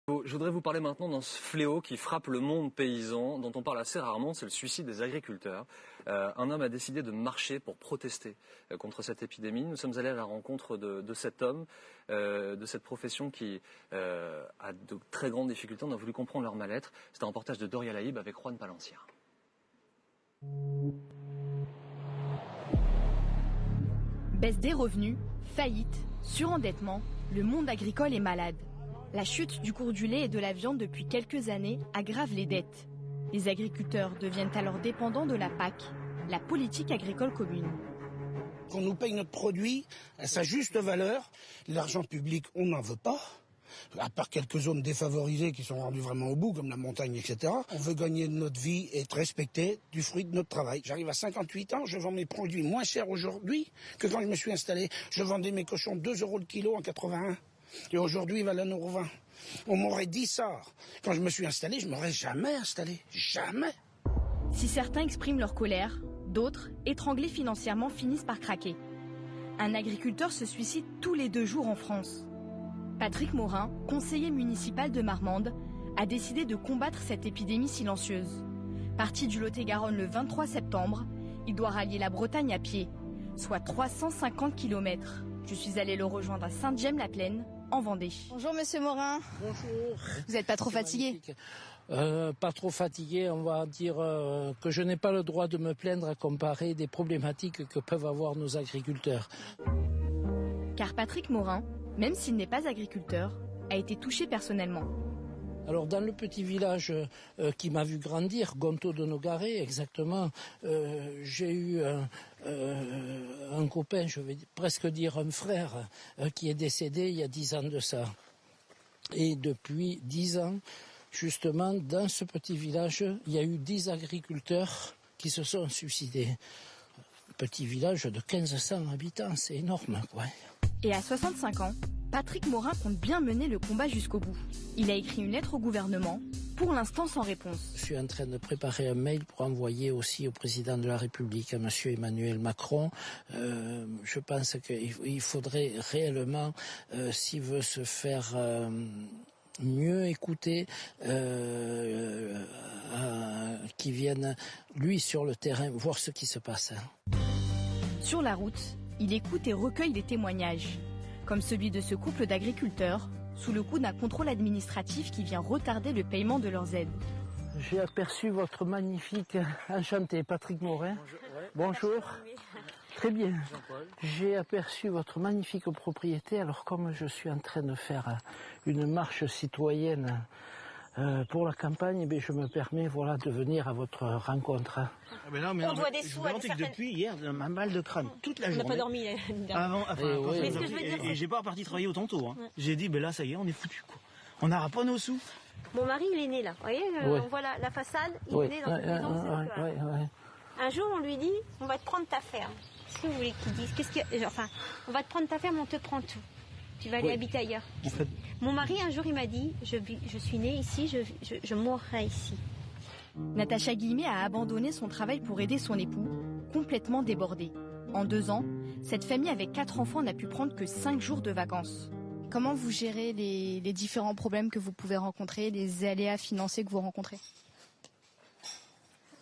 Je voudrais vous parler maintenant d'un fléau qui frappe le monde paysan, dont on parle assez rarement, c'est le suicide des agriculteurs. Un homme a décidé de marcher pour protester contre cette épidémie. Nous sommes allés à la rencontre de cet homme, de cette profession qui a de très grandes difficultés. On a voulu comprendre leur mal-être. C'est un reportage de Doria Laïb avec Juan Palencia. Baisse des revenus, faillite, surendettement, le monde agricole est malade. La chute du cours du lait et de la viande depuis quelques années aggrave les dettes. Les agriculteurs deviennent alors dépendants de la PAC, la politique agricole commune. Qu'on nous paye notre produit à sa juste valeur, l'argent public, on n'en veut pas. À part quelques zones défavorisées qui sont rendues vraiment au bout, comme la montagne, etc. On veut gagner de notre vie et être respecté du fruit de notre travail. J'arrive à 58 ans, je vends mes produits moins chers aujourd'hui que quand je me suis installé. Je vendais mes cochons 2 € le kilo en 81. Et aujourd'hui, ils valent 1,20 €. On m'aurait dit ça. Quand je me suis installé, je ne m'aurais jamais installé. Jamais. Si certains expriment leur colère, d'autres, étranglés financièrement, finissent par craquer. Un agriculteur se suicide tous les 2 jours en France. Patrick Morin, conseiller municipal de Marmande, a décidé de combattre cette épidémie silencieuse. Parti du Lot-et-Garonne le 23 septembre, il doit rallier la Bretagne à pied, soit 350 km. Je suis allée le rejoindre à Saint-Dième-la-Plaine, en Vendée. Bonjour Monsieur Morin. Bonjour. Vous n'êtes pas trop fatigué? Pas trop fatigué, on va dire que je n'ai pas le droit de me plaindre à comparer des problématiques que peuvent avoir nos agriculteurs. Car Patrick Morin, même s'il n'est pas agriculteur, a été touché personnellement. Alors dans le petit village qui m'a vu grandir, Gontaud de Nogaret exactement, j'ai eu un copain, je vais presque dire un frère, qui est décédé il y a 10 ans de ça. Et depuis 10 ans, justement, dans ce petit village, il y a eu 10 agriculteurs qui se sont suicidés. Petit village de 1500 habitants, c'est énorme, quoi. Et à 65 ans, Patrick Morin compte bien mener le combat jusqu'au bout. Il a écrit une lettre au gouvernement, pour l'instant sans réponse. Je suis en train de préparer un mail pour envoyer aussi au président de la République, à M. Emmanuel Macron. Je pense qu'il faudrait réellement, s'il veut se faire mieux écouter, qu'il vienne, lui, sur le terrain, voir ce qui se passe. Sur la route, il écoute et recueille des témoignages, comme celui de ce couple d'agriculteurs, sous le coup d'un contrôle administratif qui vient retarder le paiement de leurs aides. J'ai aperçu votre magnifique, enchanté, Patrick Morin. Bonjour. Très bien. J'ai aperçu votre magnifique propriété. Alors comme je suis en train de faire une marche citoyenne pour la campagne, je me permets de venir à votre rencontre. On doit des sous à certaines... Depuis hier, j'ai un mal de crâne toute la journée. On n'a pas dormi. Et j'ai pas reparti travailler au tantôt. Hein. Ouais. J'ai dit, là, ça y est, on est foutu. On n'aura pas nos sous. Mon mari, il est né là. Vous voyez, on voit la façade. Il est né dans cette maison. Un jour, on lui dit, on va te prendre ta ferme. Qu'est-ce que vous voulez qu'il dise? On va te prendre ta ferme, on te prend tout. Tu vas aller habiter ailleurs. En fait... Mon mari, un jour, il m'a dit, je suis née ici, je mourrai ici. Natacha Guillemet a abandonné son travail pour aider son époux, complètement débordé. En 2 ans, cette famille avec 4 enfants n'a pu prendre que 5 jours de vacances. Comment vous gérez les différents problèmes que vous pouvez rencontrer, les aléas financiers que vous rencontrez?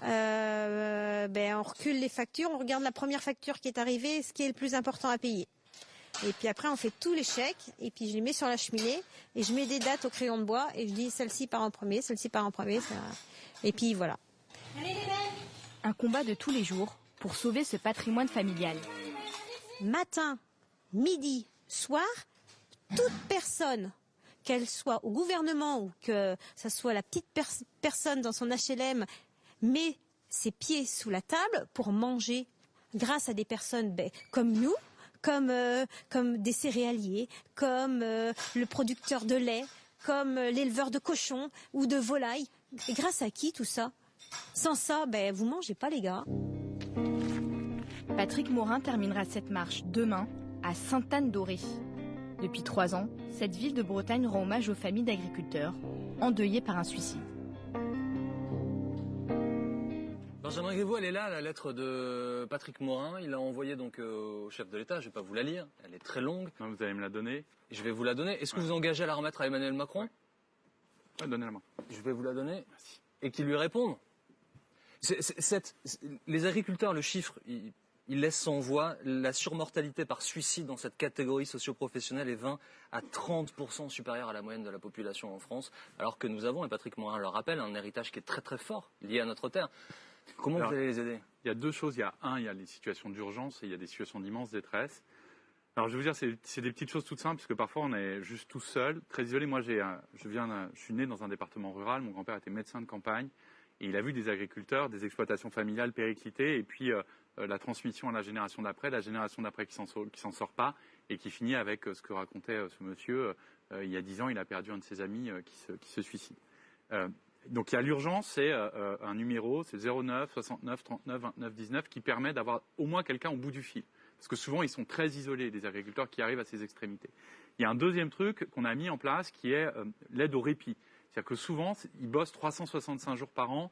On recule les factures, on regarde la première facture qui est arrivée, ce qui est le plus important à payer. Et puis après, on fait tous les chèques, et puis je les mets sur la cheminée, et je mets des dates au crayon de bois, et je dis celle-ci part en premier, celle-ci part en premier, et puis voilà. Un combat de tous les jours pour sauver ce patrimoine familial. Matin, midi, soir, toute personne, qu'elle soit au gouvernement ou que ça soit la petite personne dans son HLM, met ses pieds sous la table pour manger grâce à des personnes comme nous, comme des céréaliers, comme le producteur de lait, comme l'éleveur de cochons ou de volailles. Et grâce à qui tout ça? Sans ça, vous mangez pas les gars. Patrick Morin terminera cette marche demain à Sainte-Anne-d'Auray. Depuis 3 ans, cette ville de Bretagne rend hommage aux familles d'agriculteurs endeuillés par un suicide. Benjamin Griveaux, elle est là, la lettre de Patrick Morin. Il l'a envoyée donc au chef de l'État. Je ne vais pas vous la lire. Elle est très longue. Non, vous allez me la donner. Je vais vous la donner. Est-ce que vous engagez à la remettre à Emmanuel Macron? Ouais, donnez la main. Je vais vous la donner. Et qui lui répondent. Les agriculteurs, le chiffre, il laisse sans voix. La surmortalité par suicide dans cette catégorie socio-professionnelle est 20 à 30% supérieure à la moyenne de la population en France, alors que nous avons, et Patrick Morin le rappelle, un héritage qui est très très fort lié à notre terre. Comment vous allez les aider? Il y a deux choses. Il y a les situations d'urgence et il y a des situations d'immense détresse. Alors je vais vous dire, c'est des petites choses toutes simples, parce que parfois on est juste tout seul, très isolé. Moi, je suis né dans un département rural, mon grand-père était médecin de campagne, et il a vu des agriculteurs, des exploitations familiales péricliter, et puis la transmission à la génération d'après qui s'en sort pas, et qui finit avec ce que racontait ce monsieur. Il y a 10 ans, il a perdu un de ses amis qui se suicide. Donc il y a l'urgence, c'est un numéro, c'est 09 69 39 29 19, qui permet d'avoir au moins quelqu'un au bout du fil. Parce que souvent, ils sont très isolés, des agriculteurs qui arrivent à ces extrémités. Il y a un deuxième truc qu'on a mis en place qui est l'aide au répit. C'est-à-dire que souvent, ils bossent 365 jours par an,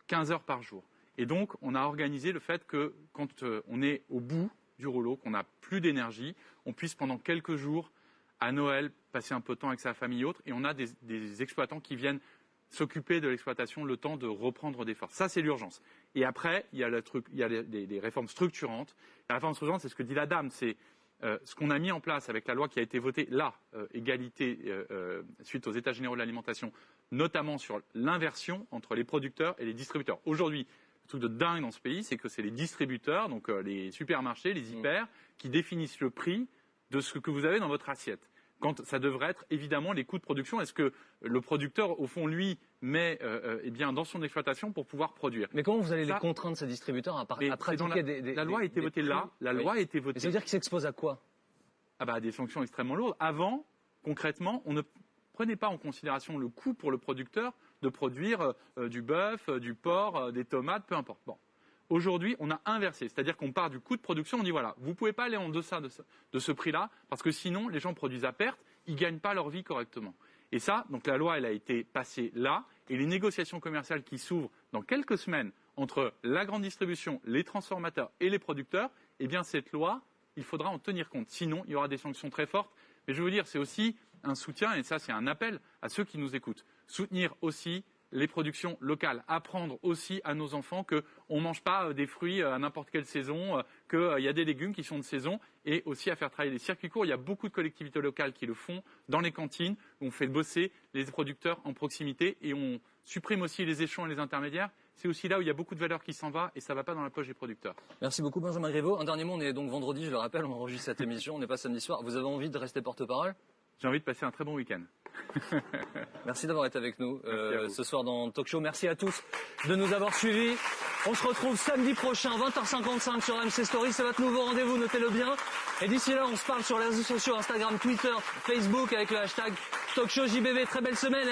15 heures par jour. Et donc, on a organisé le fait que quand on est au bout du rouleau, qu'on n'a plus d'énergie, on puisse pendant quelques jours, à Noël, passer un peu de temps avec sa famille et autres. Et on a des exploitants qui viennent s'occuper de l'exploitation, le temps de reprendre des forces. Ça, c'est l'urgence. Et après, il y a des réformes structurantes. La réforme structurante, c'est ce que dit la dame, c'est ce qu'on a mis en place avec la loi qui a été votée là, égalité suite aux États généraux de l'alimentation, notamment sur l'inversion entre les producteurs et les distributeurs. Aujourd'hui, le truc de dingue dans ce pays, c'est que c'est les distributeurs, donc les supermarchés, les hyper, qui définissent le prix de ce que vous avez dans votre assiette. Quand ça devrait être évidemment les coûts de production. Est-ce que le producteur, au fond, lui, met dans son exploitation pour pouvoir produire? Mais comment vous allez les contraindre, ces distributeurs, à pratiquer la loi a été votée là. La loi a été votée. Ça veut dire qu'ils s'exposent à quoi? À des sanctions extrêmement lourdes. Avant, concrètement, on ne prenait pas en considération le coût pour le producteur de produire du bœuf, du porc, des tomates, peu importe. Bon. Aujourd'hui, on a inversé, c'est-à-dire qu'on part du coût de production, on dit voilà, vous ne pouvez pas aller en deçà de ce prix-là, parce que sinon, les gens produisent à perte, ils ne gagnent pas leur vie correctement. Et ça, donc la loi, elle a été passée là, et les négociations commerciales qui s'ouvrent dans quelques semaines entre la grande distribution, les transformateurs et les producteurs, eh bien cette loi, il faudra en tenir compte. Sinon, il y aura des sanctions très fortes. Mais je veux vous dire, c'est aussi un soutien, et ça c'est un appel à ceux qui nous écoutent, soutenir aussi les productions locales, apprendre aussi à nos enfants qu'on ne mange pas des fruits à n'importe quelle saison, qu'il y a des légumes qui sont de saison, et aussi à faire travailler les circuits courts. Il y a beaucoup de collectivités locales qui le font dans les cantines, où on fait bosser les producteurs en proximité, et on supprime aussi les échelons et les intermédiaires. C'est aussi là où il y a beaucoup de valeur qui s'en va, et ça ne va pas dans la poche des producteurs. Merci beaucoup Benjamin Griveaux. Un dernier mot, on est donc vendredi, je le rappelle, on enregistre cette émission, on n'est pas samedi soir. Vous avez envie de rester porte-parole? J'ai envie de passer un très bon week-end. Merci d'avoir été avec nous ce soir dans Talk Show. Merci à tous de nous avoir suivis. On se retrouve samedi prochain, 20h55 sur MC Story. C'est votre nouveau rendez-vous, notez-le bien. Et d'ici là, on se parle sur les réseaux sociaux, Instagram, Twitter, Facebook avec le hashtag Talk Show JBV. Très belle semaine.